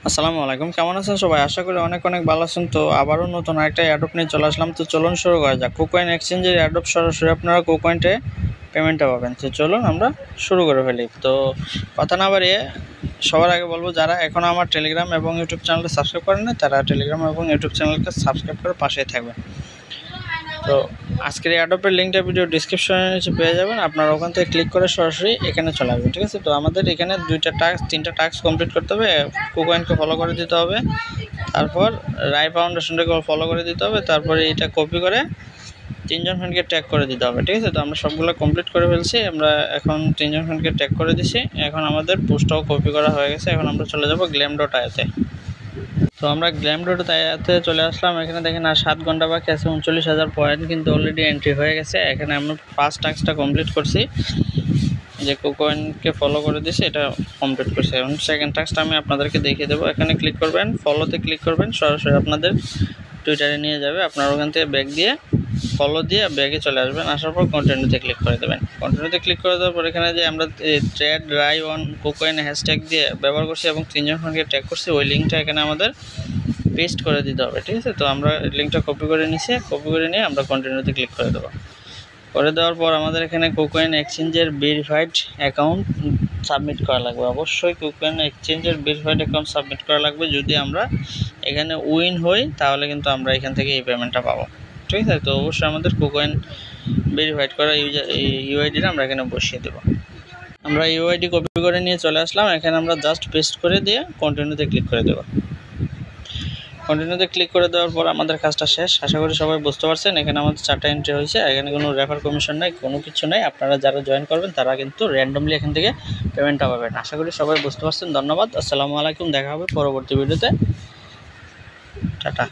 আসসালামু আলাইকুম, কেমন আছেন সবাই? আশা করি অনেক অনেক ভালো আছেন। তো আবারও নতুন আরেকটা অ্যাডপ নিয়ে চলে আসলাম। তো চলুন শুরু করা যাক। কুকয়েন এক্সচেঞ্জের অ্যাডপ সরাসরি আপনারা কুকয়েন্টে পেমেন্টটা পাবেন। তো চলুন আমরা শুরু করে ফেলি। তো কথা না বাড়িয়ে সবার আগে বলবো, যারা এখনও আমার টেলিগ্রাম এবং ইউটিউব চ্যানেলটা সাবস্ক্রাইব করেন না, তারা টেলিগ্রাম এবং ইউটিউব চ্যানেলকে সাবস্ক্রাইব করে পাশেই থাকবেন। তো আজকের এই অ্যাডপের লিঙ্কটা ভিডিও ডিসক্রিপশনে নিচে পেয়ে যাবেন। আপনারা ওখান থেকে ক্লিক করে সরাসরি এখানে চলে আসবেন, ঠিক আছে? তো আমাদের এখানে তিনটা টাস্ক কমপ্লিট করতে হবে। কুকয়েনকে ফলো করে দিতে হবে, তারপর রাই ফাউন্ডেশনটাকে ফলো করে দিতে হবে, তারপরে এটা কপি করে তিনজন ফ্রেন্ডকে ট্যাগ করে দিতে হবে, ঠিক আছে? তো আমরা সবগুলো কমপ্লিট করে ফেলছি। আমরা এখন তিনজন ফ্রেন্ডকে ট্যাগ করে দিছি। এখন আমাদের পোস্টটাও কপি করা হয়ে গেছে। এখন আমরা চলে যাব গ্ল্যাম.আইতে। তো আমরা গ্ল্যাম.আইতে চলে আসলাম। এখানে দেখেন আর 7 ঘন্টা বাকি আছে, 39,000 পয়েন্ট কিন্তু অলরেডি এন্ট্রি হয়ে গেছে। এখানে আমরা ফার্স্ট টাস্কটা কমপ্লিট করছি, যে কুকয়েনকে ফলো করে দিয়েছি, এটা কমপ্লিট করছি। এখন সেকেন্ড টাস্কটা আমি আপনাদেরকে দেখিয়ে দেবো। এখানে ক্লিক করবেন, ফলোতে ক্লিক করবেন, সরাসরি আপনাদের টুইটারে নিয়ে যাবে। আপনার ওখান থেকে ব্যাক দিয়ে ফলো দিয়ে ব্যাগে চলে আসবেন। আসার পর কন্টিনিউতে ক্লিক করে দেবেন। কন্টিনিউতে ক্লিক করে দেওয়ার পর এখানে যে আমরা trade Rai on KuCoin hashtag দিয়ে ব্যবহার করছি এবং তিনজন ফোনকে ট্যাগ করছি, ওই লিঙ্কটা এখানে আমাদের পেস্ট করে দিতে হবে, ঠিক আছে? তো আমরা লিঙ্কটা কপি করে নিয়ে আমরা কন্টিনিউতে ক্লিক করে দেবো। করে দেওয়ার পর আমাদের এখানে কুকয়েন এক্সচেঞ্জের ভেরিফাইড অ্যাকাউন্ট সাবমিট করা লাগবে। অবশ্যই কুকয়েন এক্সচেঞ্জের ভেরিফাইড অ্যাকাউন্ট সাবমিট করা লাগবে। যদি আমরা এখানে উইন হই তাহলে কিন্তু আমরা এখান থেকে এই পেমেন্টটা পাবো, ঠিক আছে? তো অবশ্যই আমাদের কুকয়েন ভেরিফাইড করা ইউআইডিটা আমরা এখানে বসিয়ে দেবো। আমরা ইউআইডি কপি করে নিয়ে চলে আসলাম। এখানে আমরা জাস্ট পেস্ট করে দিয়ে কন্টিনিউতে ক্লিক করে দেবো। কন্টিনিউতে ক্লিক করে দেওয়ার পর আমাদের কাজটা শেষ। আশা করি সবাই বুঝতে পারছেন। এখানে আমাদের 4টা এন্ট্রি হয়েছে। এখানে কোনো রেফার কমিশন নেই, কোনো কিছু নেই। আপনারা যারা জয়েন করবেন তারা কিন্তু র্যান্ডমলি এখান থেকে পেমেন্টটা পাবেন। আশা করি সবাই বুঝতে পারছেন। ধন্যবাদ। আসসালামু আলাইকুম। দেখা হবে পরবর্তী ভিডিওতে। টাটা।